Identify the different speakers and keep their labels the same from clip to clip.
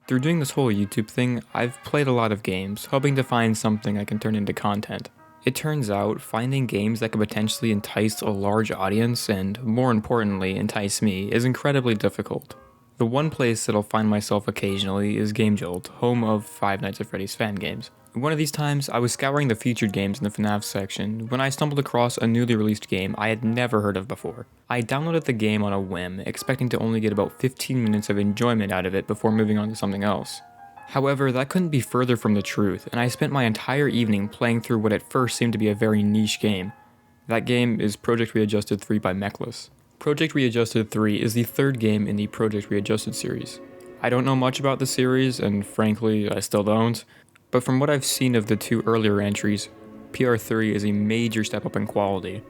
Speaker 1: Through doing this whole YouTube thing, I've played a lot of games, hoping to find something I can turn into content. It turns out, finding games that could potentially entice a large audience and, more importantly, entice me is incredibly difficult. The one place that I'll find myself occasionally is GameJolt, home of Five Nights at Freddy's fan games. One of these times, I was scouring the featured games in the FNAF section when I stumbled across a newly released game I had never heard of before. I downloaded the game on a whim, expecting to only get about 15 minutes of enjoyment out of it before moving on to something else. However, that couldn't be further from the truth, and I spent my entire evening playing through what at first seemed to be a very niche game. That game is Project Readjusted 3 by Mechlus. Project Readjusted 3 is the third game in the Project Readjusted series. I don't know much about the series, and frankly, I still don't. But from what I've seen of the two earlier entries, PR3 is a major step up in quality.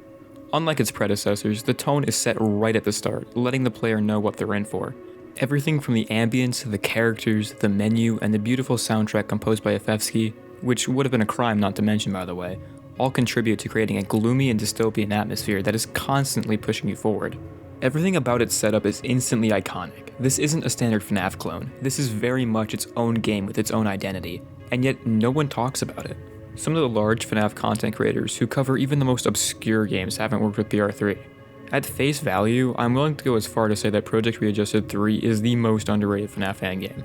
Speaker 1: Unlike its predecessors, the tone is set right at the start, letting the player know what they're in for. Everything from the ambience, the characters, the menu, and the beautiful soundtrack composed by FFsky, which would have been a crime not to mention by the way, all contribute to creating a gloomy and dystopian atmosphere that is constantly pushing you forward. Everything about its setup is instantly iconic. This isn't a standard FNAF clone, this is very much its own game with its own identity, and yet no one talks about it. Some of the large FNAF content creators who cover even the most obscure games haven't worked with PR3. At face value, I'm willing to go as far to say that Project Readjusted 3 is the most underrated FNAF fan game.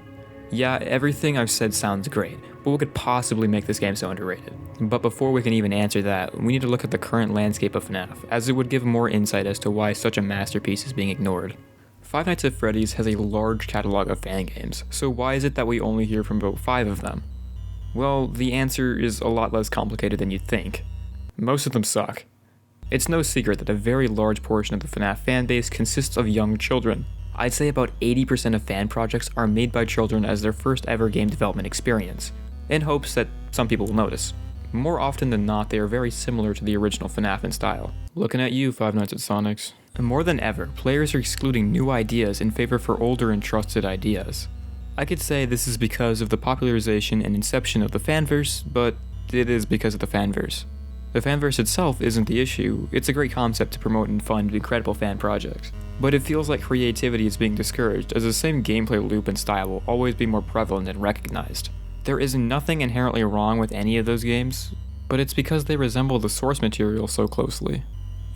Speaker 1: Yeah, everything I've said sounds great, but what could possibly make this game so underrated? But before we can even answer that, we need to look at the current landscape of FNAF, as it would give more insight as to why such a masterpiece is being ignored. Five Nights at Freddy's has a large catalog of fan games, so why is it that we only hear from about 5 of them? Well, the answer is a lot less complicated than you'd think. Most of them suck. It's no secret that a very large portion of the FNAF fanbase consists of young children. I'd say about 80% of fan projects are made by children as their first ever game development experience, in hopes that some people will notice. More often than not, they are very similar to the original FNAF in style. Looking at you, Five Nights at Sonic's. And more than ever, players are excluding new ideas in favor for older and trusted ideas. I could say this is because of the popularization and inception of the fanverse, but it is because of the fanverse. The fanverse itself isn't the issue, it's a great concept to promote and fund incredible fan projects. But it feels like creativity is being discouraged, as the same gameplay loop and style will always be more prevalent and recognized. There is nothing inherently wrong with any of those games, but it's because they resemble the source material so closely.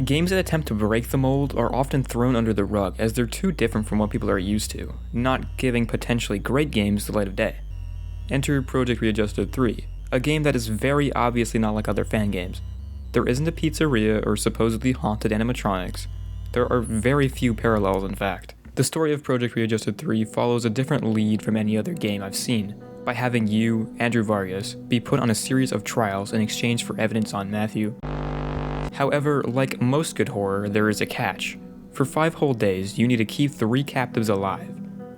Speaker 1: Games that attempt to break the mold are often thrown under the rug as they're too different from what people are used to, not giving potentially great games the light of day. Enter Project Readjusted 3, a game that is very obviously not like other fan games. There isn't a pizzeria or supposedly haunted animatronics. There are very few parallels in fact. The story of Project Readjusted 3 follows a different lead from any other game I've seen, by having you, Andrew Vargas, be put on a series of trials in exchange for evidence on Matthew. However, like most good horror, there is a catch. For 5 whole days, you need to keep 3 captives alive.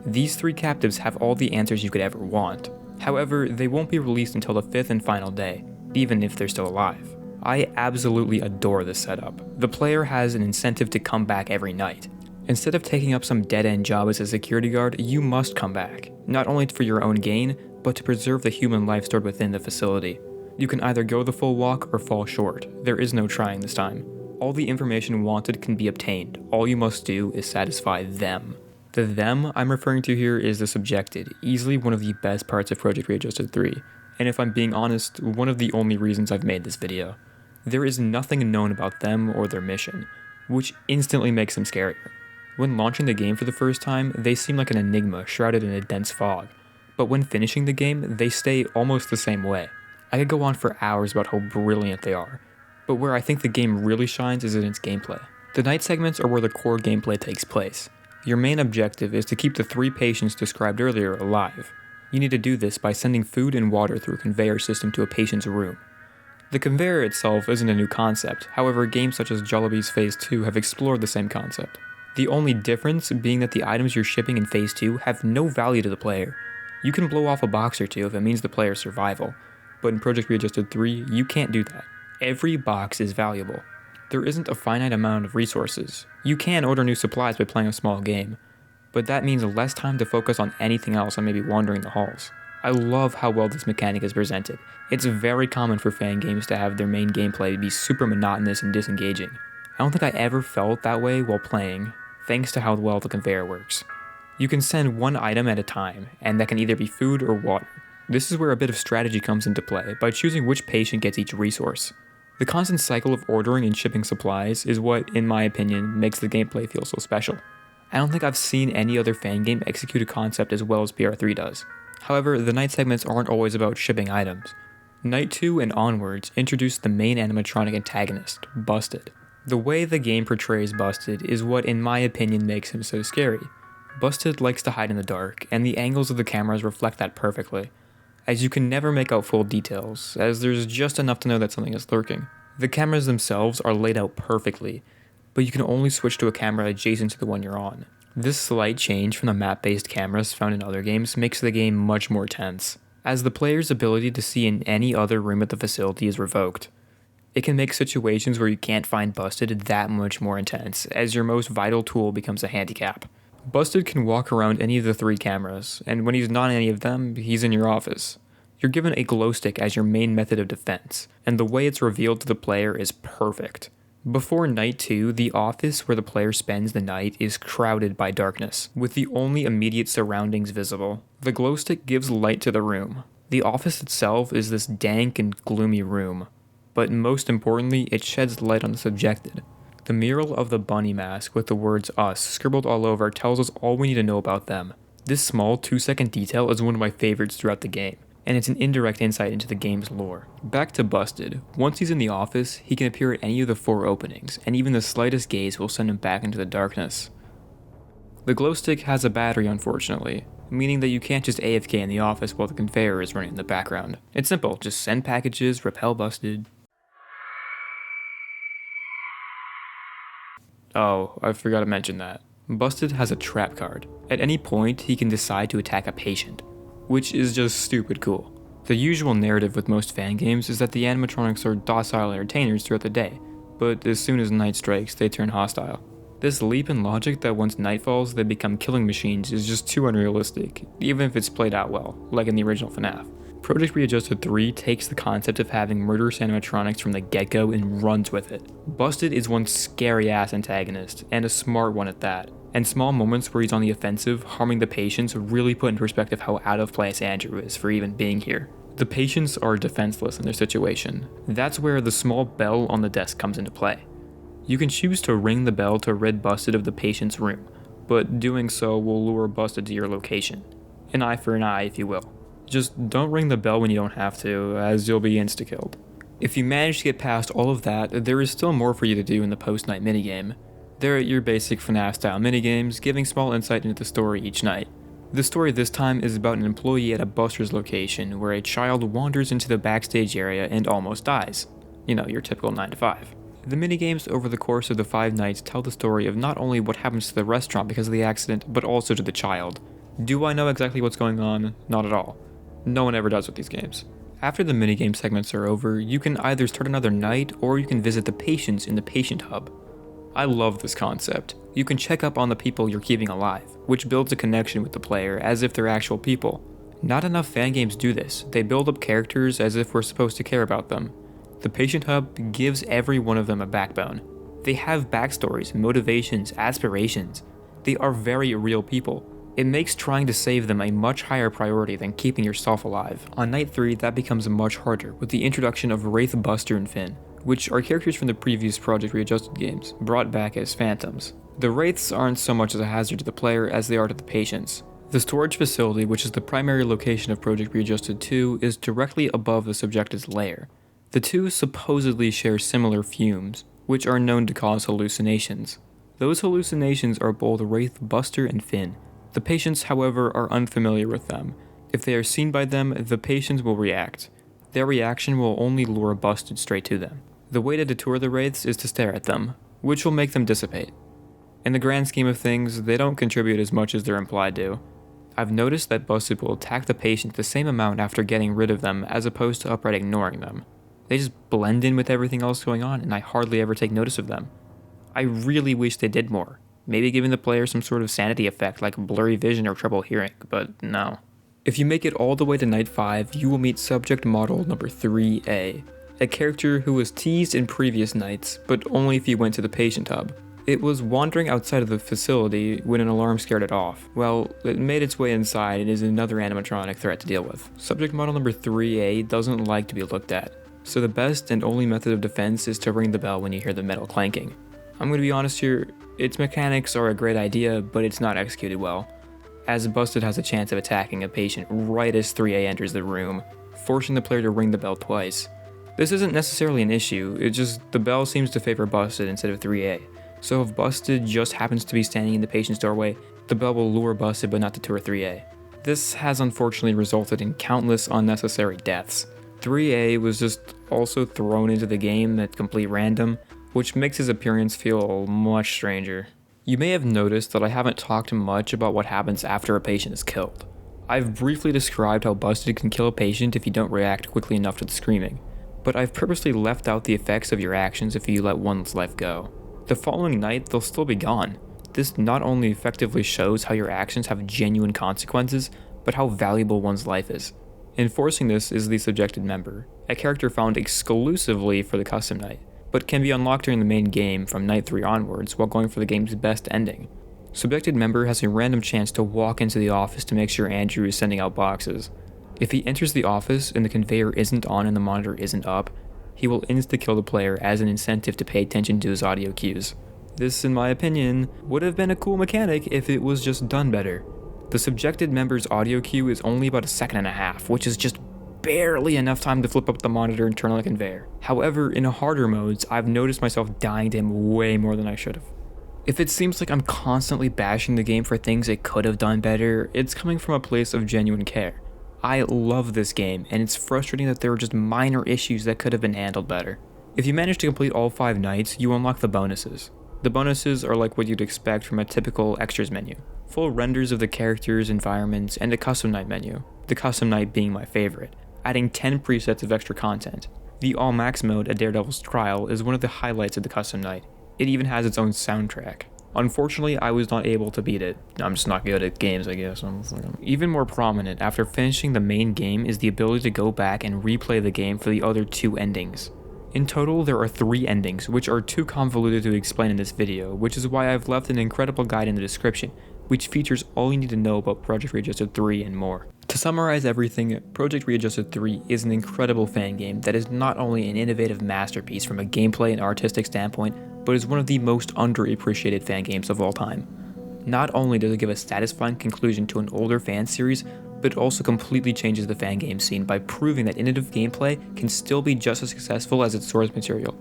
Speaker 1: These 3 captives have all the answers you could ever want. However, they won't be released until the 5th and final day, even if they're still alive. I absolutely adore this setup. The player has an incentive to come back every night. Instead of taking up some dead-end job as a security guard, you must come back, not only for your own gain, but to preserve the human life stored within the facility. You can either go the full walk or fall short. There is no trying this time. All the information wanted can be obtained. All you must do is satisfy them. The them I'm referring to here is the subjected, easily one of the best parts of Project Readjusted 3, and if I'm being honest, one of the only reasons I've made this video. There is nothing known about them or their mission, which instantly makes them scarier. When launching the game for the first time, they seem like an enigma shrouded in a dense fog, but when finishing the game, they stay almost the same way. I could go on for hours about how brilliant they are, but where I think the game really shines is in its gameplay. The night segments are where the core gameplay takes place. Your main objective is to keep the 3 patients described earlier alive. You need to do this by sending food and water through a conveyor system to a patient's room. The conveyor itself isn't a new concept, however games such as Jollibee's Phase 2 have explored the same concept. The only difference being that the items you're shipping in Phase 2 have no value to the player. You can blow off a box or 2 if it means the player's survival, but in Project Readjusted 3, you can't do that. Every box is valuable. There isn't a finite amount of resources. You can order new supplies by playing a small game, but that means less time to focus on anything else and maybe wandering the halls. I love how well this mechanic is presented. It's very common for fan games to have their main gameplay be super monotonous and disengaging. I don't think I ever felt that way while playing, thanks to how well the conveyor works. You can send one item at a time, and that can either be food or water. This is where a bit of strategy comes into play by choosing which patient gets each resource. The constant cycle of ordering and shipping supplies is what, in my opinion, makes the gameplay feel so special. I don't think I've seen any other fan game execute a concept as well as PR3 does. However, the night segments aren't always about shipping items. Night 2 and onwards introduce the main animatronic antagonist, Busted. The way the game portrays Busted is what, in my opinion, makes him so scary. Busted likes to hide in the dark, and the angles of the cameras reflect that perfectly, as you can never make out full details, as there's just enough to know that something is lurking. The cameras themselves are laid out perfectly, but you can only switch to a camera adjacent to the one you're on. This slight change from the map-based cameras found in other games makes the game much more tense, as the player's ability to see in any other room at the facility is revoked. It can make situations where you can't find Busted that much more intense, as your most vital tool becomes a handicap. Busted can walk around any of the 3 cameras, and when he's not in any of them, he's in your office. You're given a glow stick as your main method of defense, and the way it's revealed to the player is perfect. Before Night 2, the office where the player spends the night is crowded by darkness, with the only immediate surroundings visible. The glow stick gives light to the room. The office itself is this dank and gloomy room, but most importantly, it sheds light on the subjected. The mural of the bunny mask with the words "us" scribbled all over tells us all we need to know about them. This small 2-second detail is one of my favorites throughout the game, and it's an indirect insight into the game's lore. Back to Busted. Once he's in the office, he can appear at any of the 4 openings, and even the slightest gaze will send him back into the darkness. The glow stick has a battery, unfortunately, meaning that you can't just AFK in the office while the conveyor is running in the background. It's simple, just send packages, repel Busted. Oh, I forgot to mention that. Busted has a trap card. At any point, he can decide to attack a patient, which is just stupid cool. The usual narrative with most fan games is that the animatronics are docile entertainers throughout the day, but as soon as night strikes, they turn hostile. This leap in logic that once night falls, they become killing machines is just too unrealistic, even if it's played out well, like in the original FNAF. Project Readjusted 3 takes the concept of having murderous animatronics from the get-go and runs with it. Busted is one scary-ass antagonist, and a smart one at that. And small moments where he's on the offensive, harming the patients, really put in perspective how out of place Andrew is for even being here. The patients are defenseless in their situation. That's where the small bell on the desk comes into play. You can choose to ring the bell to rid Busted of the patient's room, but doing so will lure Busted to your location. An eye for an eye, if you will. Just don't ring the bell when you don't have to, as you'll be insta-killed. If you manage to get past all of that, there is still more for you to do in the post-night minigame. They're your basic FNAF-style minigames, giving small insight into the story each night. The story this time is about an employee at a buster's location where a child wanders into the backstage area and almost dies. You know, your typical 9 to 5. The minigames over the course of the 5 nights tell the story of not only what happens to the restaurant because of the accident, but also to the child. Do I know exactly what's going on? Not at all. No one ever does with these games. After the minigame segments are over, you can either start another night or you can visit the patients in the patient hub. I love this concept. You can check up on the people you're keeping alive, which builds a connection with the player as if they're actual people. Not enough fan games do this. They build up characters as if we're supposed to care about them. The patient hub gives every one of them a backbone. They have backstories, motivations, aspirations. They are very real people. It makes trying to save them a much higher priority than keeping yourself alive. On night 3, that becomes much harder with the introduction of Wraith, Buster, and Finn, which are characters from the previous Project Readjusted games, brought back as phantoms. The Wraiths aren't so much as a hazard to the player as they are to the patients. The storage facility, which is the primary location of Project Readjusted 2, is directly above the subjected's lair. The two supposedly share similar fumes, which are known to cause hallucinations. Those hallucinations are both Wraith, Buster, and Finn. The patients, however, are unfamiliar with them. If they are seen by them, the patients will react. Their reaction will only lure Busted straight to them. The way to detour the Wraiths is to stare at them, which will make them dissipate. In the grand scheme of things, they don't contribute as much as they're implied to. I've noticed that Busted will attack the patient the same amount after getting rid of them as opposed to upright ignoring them. They just blend in with everything else going on and I hardly ever take notice of them. I really wish they did more. Maybe giving the player some sort of sanity effect like blurry vision or trouble hearing, but no. If you make it all the way to night 5, you will meet subject model number 3A, a character who was teased in previous nights, but only if you went to the patient hub. It was wandering outside of the facility when an alarm scared it off. Well, it made its way inside and is another animatronic threat to deal with. Subject model number 3A doesn't like to be looked at, so the best and only method of defense is to ring the bell when you hear the metal clanking. I'm going to be honest here, its mechanics are a great idea, but it's not executed well, as Busted has a chance of attacking a patient right as 3A enters the room, forcing the player to ring the bell twice. This isn't necessarily an issue, it's just the bell seems to favor Busted instead of 3A. So if Busted just happens to be standing in the patient's doorway, the bell will lure Busted but not deter 3A. This has unfortunately resulted in countless unnecessary deaths. 3A was just also thrown into the game at complete random, which makes his appearance feel much stranger. You may have noticed that I haven't talked much about what happens after a patient is killed. I've briefly described how Busted can kill a patient if you don't react quickly enough to the screaming, but I've purposely left out the effects of your actions if you let one's life go. The following night, they'll still be gone. This not only effectively shows how your actions have genuine consequences, but how valuable one's life is. Enforcing this is the Subjected Member, a character found exclusively for the custom night, but can be unlocked during the main game from night 3 onwards while going for the game's best ending. Subjected Member has a random chance to walk into the office to make sure Andrew is sending out boxes. If he enters the office and the conveyor isn't on and the monitor isn't up, he will insta-kill the player as an incentive to pay attention to his audio cues. This, in my opinion, would have been a cool mechanic if it was just done better. The Subjected Member's audio cue is only about 1.5 seconds, which is just barely enough time to flip up the monitor and turn on the conveyor. However, in harder modes, I've noticed myself dying to him way more than I should have. If it seems like I'm constantly bashing the game for things it could have done better, it's coming from a place of genuine care. I love this game, and it's frustrating that there are just minor issues that could have been handled better. If you manage to complete all 5 nights, you unlock the bonuses. The bonuses are like what you'd expect from a typical extras menu. Full renders of the characters, environments, and a custom night menu, the custom night being my favorite, adding 10 presets of extra content. The All Max mode, A Daredevil's Trial, is one of the highlights of the custom night. It even has its own soundtrack. Unfortunately, I was not able to beat it. I'm just not good at games, I guess. Even more prominent after finishing the main game is the ability to go back and replay the game for the other 2 endings. In total, there are 3 endings, which are too convoluted to explain in this video, which is why I've left an incredible guide in the description, which features all you need to know about Project Readjusted 3 and more. To summarize everything, Project Readjusted 3 is an incredible fan game that is not only an innovative masterpiece from a gameplay and artistic standpoint, but is one of the most underappreciated fan games of all time. Not only does it give a satisfying conclusion to an older fan series, but it also completely changes the fan game scene by proving that innovative gameplay can still be just as successful as its source material.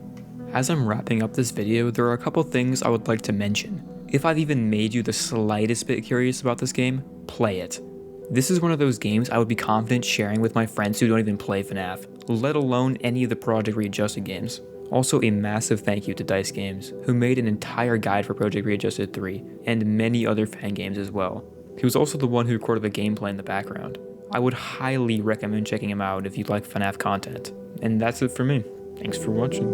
Speaker 1: As I'm wrapping up this video, there are a couple things I would like to mention. If I've even made you the slightest bit curious about this game, play it. This is one of those games I would be confident sharing with my friends who don't even play FNAF, let alone any of the Project Readjusted games. Also, a massive thank you to DiceGames, who made an entire guide for Project Readjusted 3, and many other fan games as well. He was also the one who recorded the gameplay in the background. I would highly recommend checking him out if you'd like FNAF content. And that's it for me. Thanks for watching.